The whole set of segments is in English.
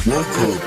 Welcome.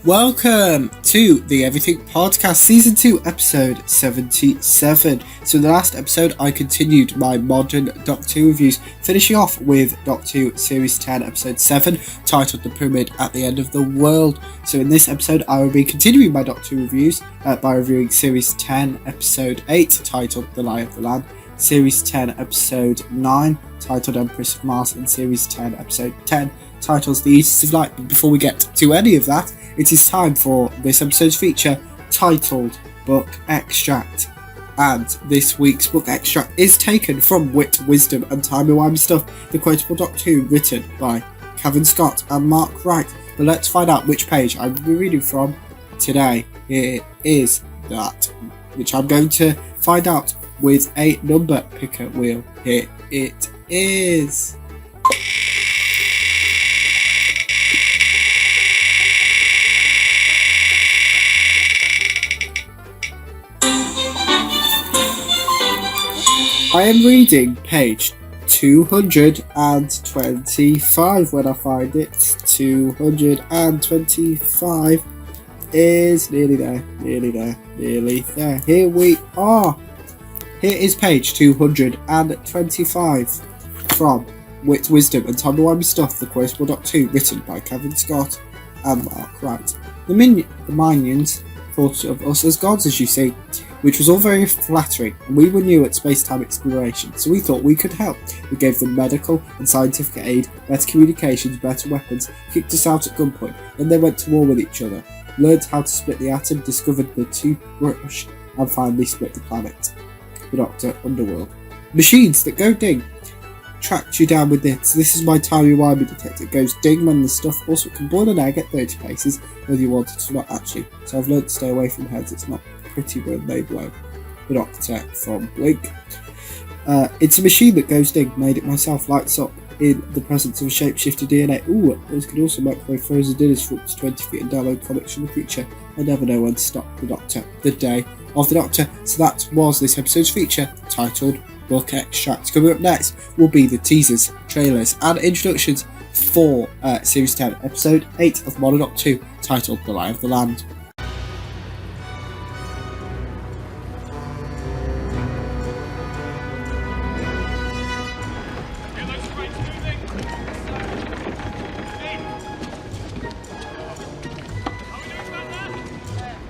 Welcome to the Everything Podcast, Season 2, Episode 77. So in the last episode, I continued my modern Doctor Who reviews, finishing off with Doctor Who Series 10, Episode 7, titled The Pyramid at the End of the World. So in this episode, I will be continuing my Doctor Who reviews by reviewing Series 10, Episode 8, titled The Lie of the Land, Series 10, Episode 9, titled Empress of Mars, and Series 10, Episode 10, titled The Eaters of Light. But before we get to any of that, it is time for this episode's feature, titled Book Extract. And this week's book extract is taken from Wit, Wisdom and Timey-Wimey Stuff, the quotable Doctor Who, written by Kevin Scott and Mark Wright. But let's find out which page I will be reading from today. Here is that, which I'm going to find out with a number picker wheel. Here it is. I am reading page 225 when I find it. 225 is nearly there. Here we are. Here is page 225 from Wit, Wisdom and Timey-Wimey Stuff, the quotable Doctor Who, written by Kevin Scott and Mark Wright. The Minions thought of us as gods, as you see, which was all very flattering, and we were new at space-time exploration, so we thought we could help. We gave them medical and scientific aid, better communications, better weapons, kicked us out at gunpoint, then they went to war with each other, learned how to split the atom, discovered the toothbrush, and finally split the planet. The Doctor, Underworld. Machines that go ding. Tracked you down with this. This is my timey-wimey detector. It goes ding when the stuff. Also, it can boil an egg at 30 paces, whether you want it to not actually. So I've learned to stay away from heads. It's not pretty when they blow. The Doctor from Blink. It's a machine that goes ding. Made it myself. Lights up in the presence of a shapeshifter DNA. Ooh, those can also microwave frozen dinners for up to 20 feet and download comics from the future. I never know when to stop. The Doctor. The Day of the Doctor. So that was this episode's feature, titled Book Extracts. Coming up next will be the teasers, trailers and introductions for Series 10, Episode 8 of Modern Doctor 2, titled The Lie of the Land.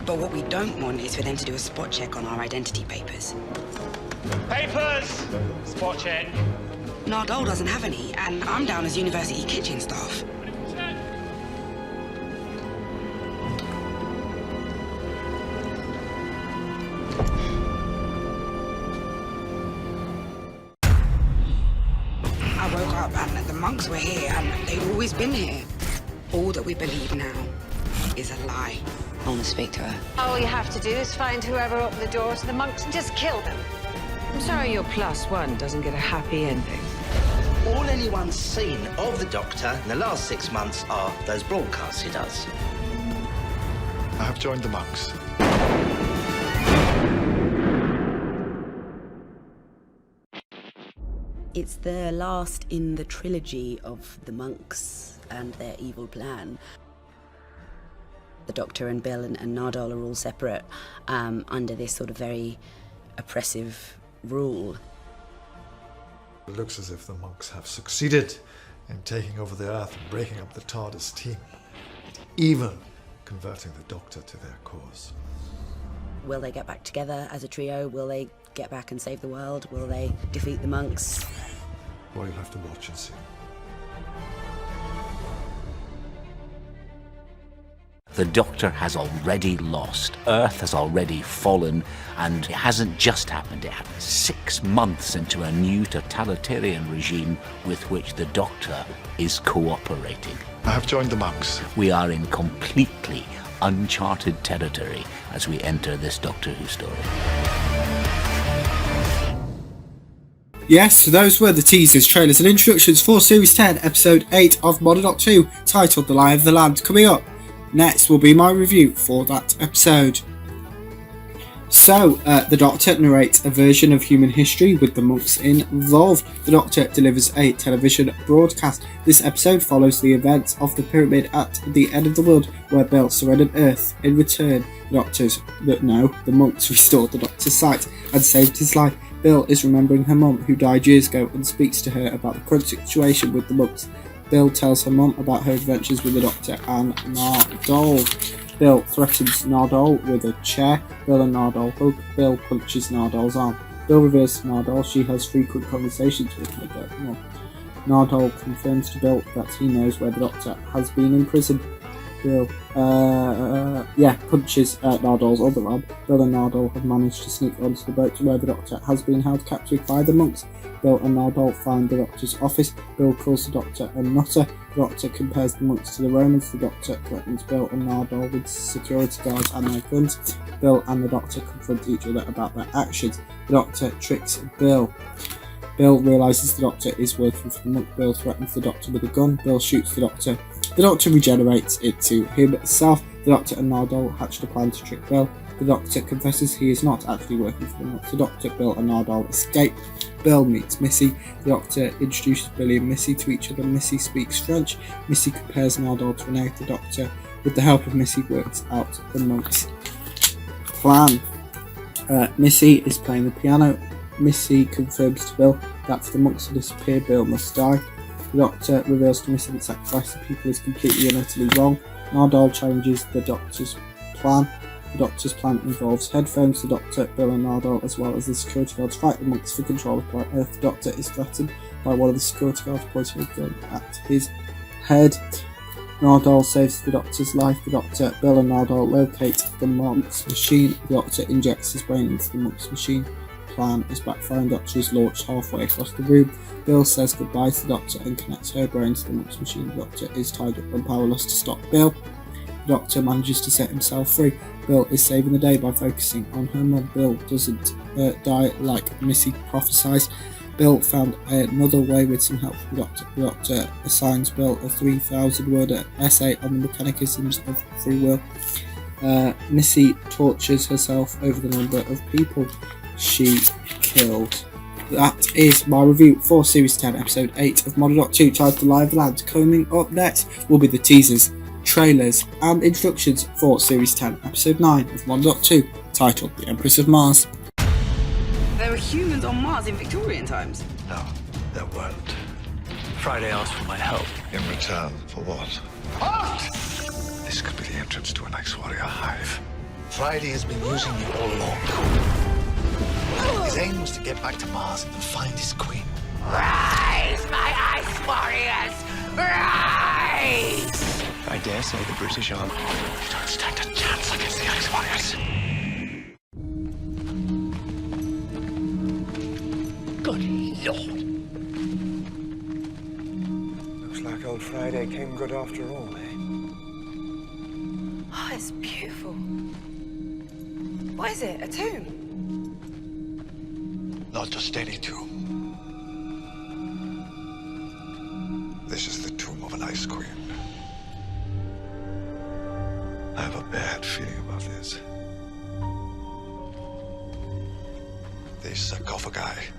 But what we don't want is for them to do a spot check on our identity papers. Papers! Spot check. Nardole doesn't have any, and I'm down as university kitchen staff. I woke up and the monks were here, and they've always been here. All that we believe now is a lie. I want to speak to her. All you have to do is find whoever opened the door to the monks and just kill them. I'm sorry your +1 doesn't get a happy ending. All anyone's seen of the Doctor in the last 6 months are those broadcasts he does. I have joined the monks. It's the last in the trilogy of the monks and their evil plan. The Doctor and Bill and Nardole are all separate under this sort of very oppressive rule. It looks as if the monks have succeeded in taking over the Earth and breaking up the TARDIS team. Evil converting the Doctor to their cause. Will they get back together as a trio? Will they get back and save the world? Will they defeat the monks? Well, you'll have to watch and see. The Doctor has already lost, Earth has already fallen, and it hasn't just happened, it happened 6 months into a new totalitarian regime with which the Doctor is cooperating. I have joined the monks. We are in completely uncharted territory as we enter this Doctor Who story. Yes, those were the teasers, trailers and introductions for Series 10, Episode 8 of Modern Doctor Who, titled The Lie of the Land. Coming up next will be my review for that episode. So, the Doctor narrates a version of human history with the monks involved. The Doctor delivers a television broadcast. This episode follows the events of the pyramid at the end of the world, where Bill surrendered Earth. In return, the monks restored the Doctor's sight and saved his life. Bill is remembering her mum, who died years ago, and speaks to her about the current situation with the monks. Bill tells her mum about her adventures with the Doctor and Nardole. Bill threatens Nardole with a chair. Bill and Nardole hug. Bill punches Nardole's arm. Bill reveals to Nardole she has frequent conversations with her dead mum. Nardole confirms to Bill that he knows where the Doctor has been imprisoned. Bill punches Nardole's other arm. Bill and Nardole have managed to sneak onto the boat to where the Doctor has been held captive by the monks. Bill and Nardole find the Doctor's office. Bill calls the Doctor a nutter. The Doctor compares the monks to the Romans. The Doctor threatens Bill and Nardole with security guards and their guns. Bill and the Doctor confront each other about their actions. The Doctor tricks Bill. Bill realises the Doctor is working for the monk. Bill threatens the Doctor with a gun. Bill shoots the Doctor. The Doctor regenerates into himself. The Doctor and Nardole hatched a plan to trick Bill. The Doctor confesses he is not actually working for the monks. The Doctor, Bill and Nardole escape. Bill meets Missy. The Doctor introduces Billy and Missy to each other. Missy speaks French. Missy compares Nardole to an egg. The Doctor, with the help of Missy, works out the monks' plan. Missy is playing the piano. Missy confirms to Bill that if the monks disappear, Bill must die. The Doctor reveals to Missy that sacrifice of people is completely and utterly wrong. Nardole challenges the Doctor's plan. The Doctor's plan involves headphones. The Doctor, Bill and Nardole, as well as the security guards, fight the monks for control of planet Earth. The Doctor is threatened by one of the security guards, pointing a gun at his head. Nardole saves the Doctor's life. The Doctor, Bill and Nardole locate the monk's machine. The Doctor injects his brain into the monk's machine. Plan is backfiring. Doctor is launched halfway across the room. Bill says goodbye to the Doctor and connects her brain to the monk's machine. The Doctor is tied up and powerless to stop Bill. The Doctor manages to set himself free. Bill is saving the day by focusing on her mum. Bill doesn't die like Missy prophesied. Bill found another way with some help from the Doctor. The Doctor assigns Bill a 3,000-word essay on the mechanisms of free will. Missy tortures herself over the number of people she killed. That is my review for Series 10, Episode 8 of Modern Doctor Who, titled The Lie of the Land. Coming up next will be the teasers, trailers and introductions for Series 10, Episode 9 of Modern Doctor Who, titled The Empress of Mars. There were humans on Mars in Victorian times. No, there weren't. Friday asked for my help. In return for what? Halt! This could be the entrance to an ex-warrior hive. Friday has been using you all along. His aim was to get back to Mars and find his queen. Rise, my ice warriors! Rise! I dare say the British aren't. You don't stand a chance against the ice warriors. Good Lord! Looks like old Friday came good after all, eh? Oh, it's beautiful. What is it? A tomb? Not just any tomb. This is the tomb of an ice queen. I have a bad feeling about this. These sarcophagi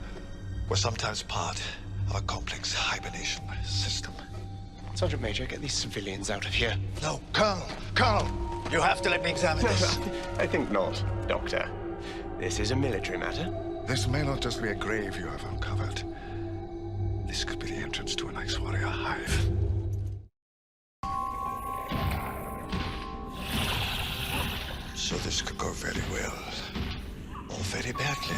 were sometimes part of a complex hibernation system. Sergeant Major, get these civilians out of here. No, Colonel! Colonel! You have to let me examine this. I think not, Doctor. This is a military matter. This may not just be a grave you have uncovered. This could be the entrance to an ice warrior hive. So this could go very well, or very badly.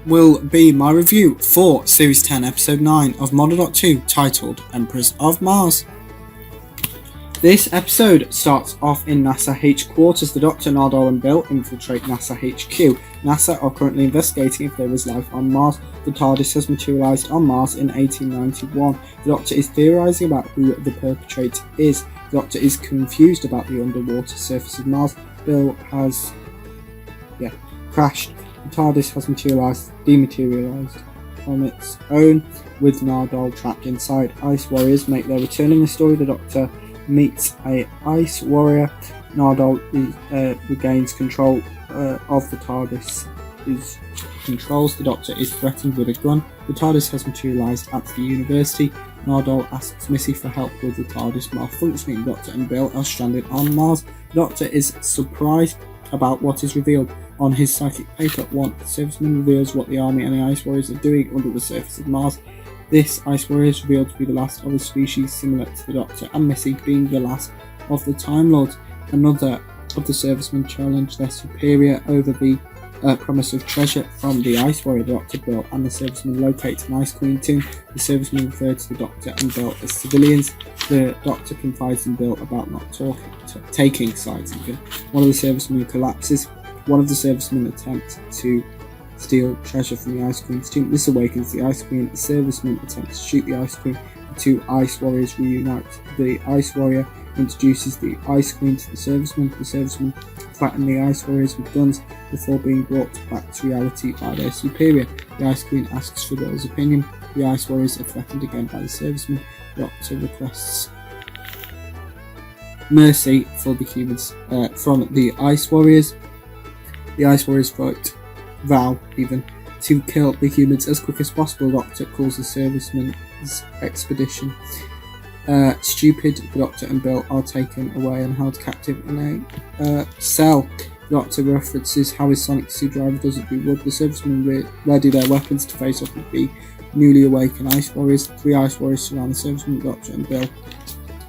Will be my review for Series 10 Episode 9 of Model 2 titled Emperors of Mars. This episode starts off in NASA HQ. The Doctor, Nardole and Bill infiltrate NASA HQ. NASA are currently investigating if there is life on Mars. The TARDIS has materialised on Mars in 1891. The Doctor is theorising about who the perpetrator is. The Doctor is confused about the underwater surface of Mars. Bill has crashed. The TARDIS has dematerialised on its own, with Nardole trapped inside. Ice Warriors make their return in the story. The Doctor meets a Ice Warrior. Nardole regains control of the TARDIS. The Doctor is threatened with a gun. The TARDIS has materialised at the university. Nardole asks Missy for help with the TARDIS malfunctioning. The Doctor and Bill are stranded on Mars. The Doctor is surprised about what is revealed on his psychic paper. One serviceman reveals what the Army and the Ice Warriors are doing under the surface of Mars. This Ice Warrior is revealed to be the last of a species similar to the Doctor and Missy being the last of the Time Lords. Another of the servicemen challenge their superior over the promise of treasure from the Ice Warrior. The Doctor, Bill and the servicemen locate an Ice Queen tomb. The servicemen refer to the Doctor and Bill as civilians. The Doctor confides in Bill about not taking sides even. One of the servicemen collapses. One of the servicemen attempts to steal treasure from the Ice Queen's tomb. This awakens the Ice Queen. The serviceman attempts to shoot the Ice Queen. The two Ice Warriors reunite. The Ice Warrior introduces the Ice Queen to the servicemen. The servicemen flatten the Ice Warriors with guns before being brought back to reality by their superior. The Ice Queen asks for Bill's opinion. The Ice Warriors are threatened again by the servicemen. The Doctor requests mercy for the humans from the Ice Warriors. The Ice Warriors vow even to kill the humans as quick as possible. The Doctor calls the servicemen's expedition stupid. The Doctor and Bill are taken away and held captive in a cell. The Doctor references how his sonic screwdriver doesn't do wood. The servicemen ready their weapons to face off with the newly awakened Ice Warriors. 3 Ice Warriors surround the servicemen. The Doctor and Bill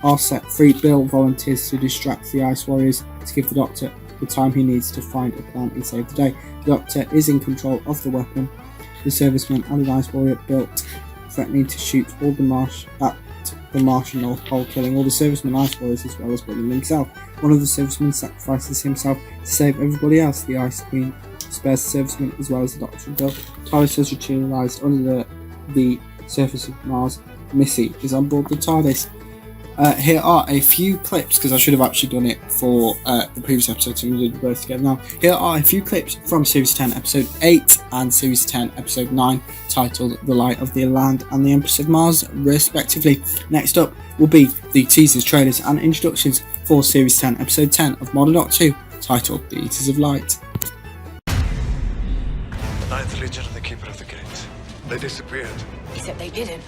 are set free. Bill volunteers to distract the Ice Warriors to give the Doctor the time he needs to find a plan and save the day. The Doctor is in control of the weapon. The serviceman and the Ice Warrior built, threatening to shoot all at the Martian North Pole, killing all the servicemen Ice Warriors as well as William himself. One of the servicemen sacrifices himself to save everybody else. The Ice Queen spares the servicemen as well as the Doctor and Bill. TARDIS has materialised under the surface of Mars. Missy is on board the TARDIS. Here are a few clips, because I should have actually done it for the previous episode, so I'm going to do both together now. Here are a few clips from Series 10 Episode 8 and Series 10 Episode 9, titled The Light of the Land and the Empress of Mars, respectively. Next up will be the teasers, trailers and introductions for Series 10 Episode 10 of Model 2, titled The Eaters of Light. The Ninth Legion and the Keeper of the Gate. They disappeared. Except they didn't.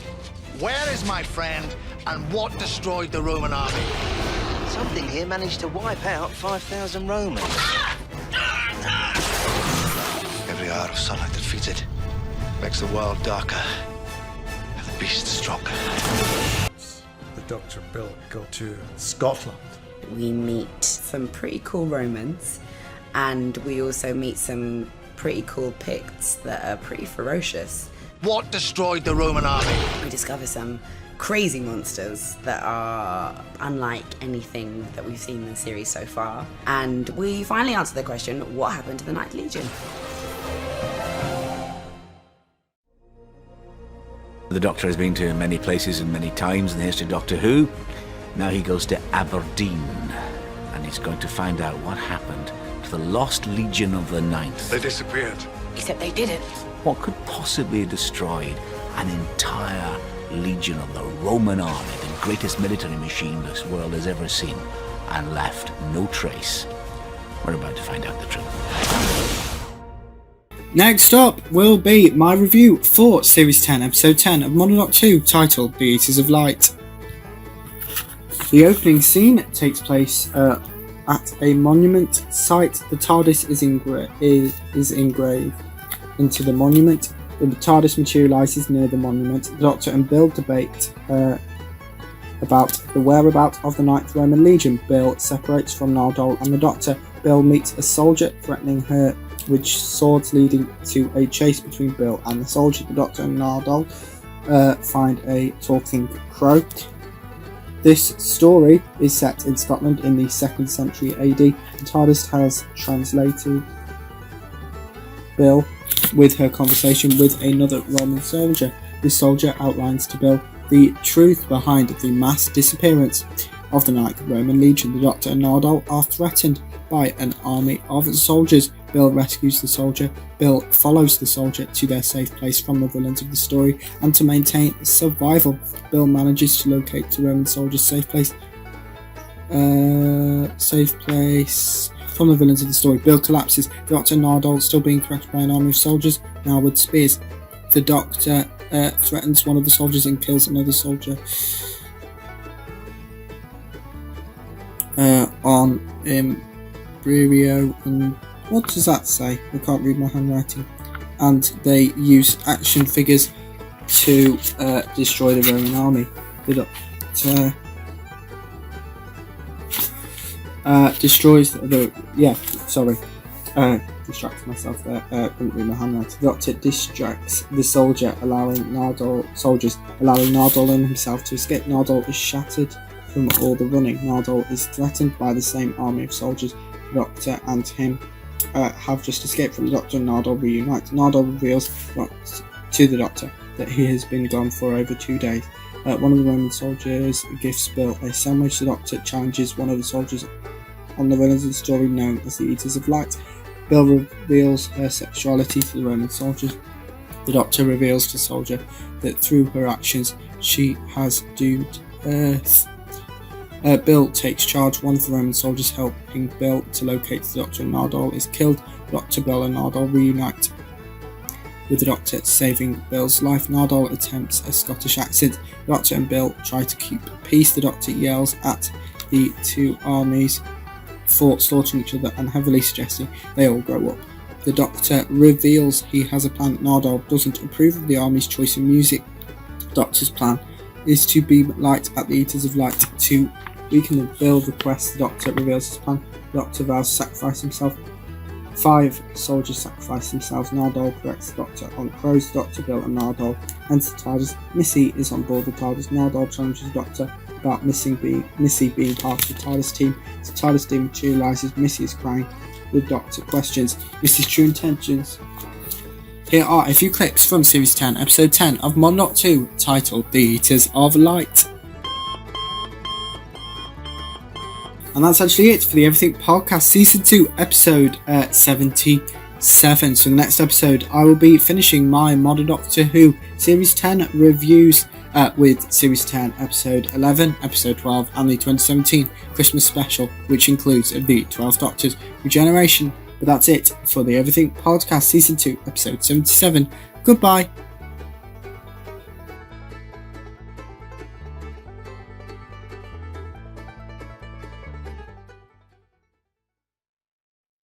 Where is my friend, and what destroyed the Roman army? Something here managed to wipe out 5,000 Romans. Every hour of sunlight that feeds it makes the world darker and the beast stronger. The Doctor and Bill go to Scotland. We meet some pretty cool Romans, and we also meet some pretty cool Picts that are pretty ferocious. What destroyed the Roman army? We discover some crazy monsters that are unlike anything that we've seen in the series so far. And we finally answer the question, what happened to the Ninth Legion? The Doctor has been to many places and many times in the history of Doctor Who. Now he goes to Aberdeen, and he's going to find out what happened to the lost Legion of the Ninth. They disappeared. Except they didn't. What could possibly have destroyed an entire legion of the Roman army, the greatest military machine this world has ever seen, and left no trace? We're about to find out the truth. Next up will be my review for Series 10, Episode 10 of Modern Doctor 2, titled The Eaters of Light. The opening scene takes place at a monument site. The TARDIS is engraved into the monument. The TARDIS materialises near the monument. The Doctor and Bill debate about the whereabouts of the 9th Roman Legion. Bill separates from Nardole and the Doctor. Bill meets a soldier threatening her with swords, leading to a chase between Bill and the soldier. The Doctor and Nardole find a talking crow. This story is set in Scotland in the 2nd century AD. The TARDIS has translated Bill with her conversation with another Roman soldier. This soldier outlines to Bill the truth behind the mass disappearance of the 9th Roman Legion. The Doctor and Nardole are threatened by an army of soldiers. Bill rescues the soldier. Bill follows the soldier to their safe place from the villains of the story, and to maintain survival, Bill manages to locate the Roman soldier's safe place from the villains of the story. Bill collapses. The Doctor and Nardole still being threatened by an army of soldiers, now with spears. The Doctor threatens one of the soldiers and kills another soldier on Embryo, and what does that say? I can't read my handwriting. And they use action figures to destroy the Roman army. The Doctor destroys the distracted myself there. Couldn't read my handwriting. The Doctor distracts the soldier, allowing Nardole and himself to escape. Nardole is shattered from all the running. Nardole is threatened by the same army of soldiers. The Doctor and him have just escaped from the Doctor, and Nardole reunite. Nardole reveals to the Doctor that he has been gone for over 2 days. One of the Roman soldiers gifts Bill a sandwich. The Doctor challenges one of the soldiers on the villains of the story known as the Eaters of Light. Bill reveals her sexuality to the Roman soldiers. The Doctor reveals to the soldier that through her actions she has doomed Earth. Bill takes charge. One of the Roman soldiers helping Bill to locate the Doctor and Nardole is killed. Doctor, Bill and Nardole reunite, with the Doctor saving Bill's life. Nardole attempts a Scottish accent. The Doctor and Bill try to keep peace. The Doctor yells at the two armies for slaughtering each other and heavily suggesting they all grow up. The Doctor reveals he has a plan. Nardole doesn't approve of the army's choice in music. The Doctor's plan is to beam light at the Eaters of Light to weaken them. Bill requests. The Doctor reveals his plan. The Doctor vows to sacrifice himself. 5 soldiers sacrifice themselves. Nardole corrects the Doctor on crows. The Doctor, Bill and Nardole enter the TARDIS. Missy is on board the TARDIS. Nardole challenges the Doctor about Missy being part of the TARDIS team. As the TARDIS team materialises, Missy is crying. The Doctor questions Missy's true intentions. Here are a few clips from Series 10, Episode 10 of Modern Doctor 2, titled The Eaters of Light. And that's actually it for the Everything Podcast Season 2, Episode 77. So the next episode, I will be finishing my Modern Doctor Who Series 10 reviews with Series 10, Episode 11, Episode 12, and the 2017 Christmas special, which includes the 12th Doctor's Regeneration. But that's it for the Everything Podcast Season 2, Episode 77. Goodbye.